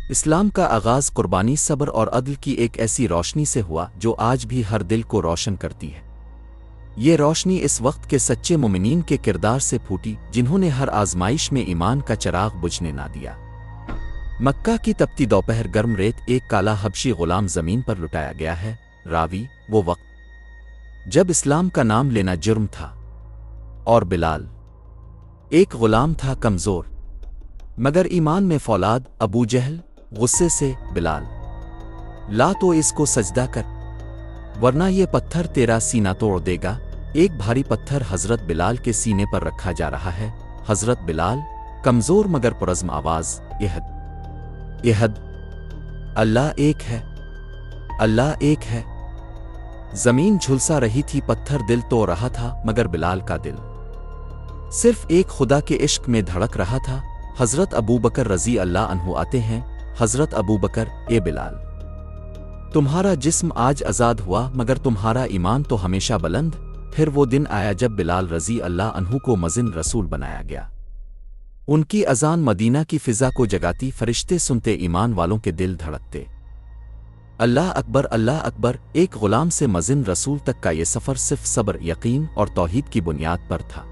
اسلام کا آغاز قربانی، صبر اور عدل کی ایک ایسی روشنی سے ہوا جو آج بھی ہر دل کو روشن کرتی ہے۔ یہ روشنی اس وقت کے سچے مومنین کے کردار سے پھوٹی جنہوں نے ہر آزمائش میں ایمان کا چراغ بجھنے نہ دیا۔ مکہ کی تپتی دوپہر گرم ریت، ایک کالا حبشی غلام زمین پر لٹایا گیا ہے۔ راوی: وہ وقت جب اسلام کا نام لینا جرم تھا، اور بلال ایک غلام تھا کمزور مگر ایمان میں فولاد۔ ابو جہل غصے سے: بلال، لا تو اس کو سجدہ کر ورنہ یہ پتھر تیرا سینہ توڑ دے گا۔ ایک بھاری پتھر حضرت بلال کے سینے پر رکھا جا رہا ہے۔ حضرت بلال کمزور مگر پرعزم آواز: احد احد، اللہ ایک ہے، اللہ ایک ہے۔ زمین جھلسا رہی تھی، پتھر دل تو رہا تھا مگر بلال کا دل صرف ایک خدا کے عشق میں دھڑک رہا تھا۔ حضرت ابو بکر رضی اللہ عنہ آتے ہیں۔ حضرت ابو بکر: اے بلال، تمہارا جسم آج آزاد ہوا مگر تمہارا ایمان تو ہمیشہ بلند۔ پھر وہ دن آیا جب بلال رضی اللہ عنہ کو مؤذن رسول بنایا گیا۔ ان کی اذان مدینہ کی فضا کو جگاتی، فرشتے سنتے، ایمان والوں کے دل دھڑکتے۔ اللہ اکبر، اللہ اکبر۔ ایک غلام سے مؤذن رسول تک کا یہ سفر صرف صبر، یقین اور توحید کی بنیاد پر تھا۔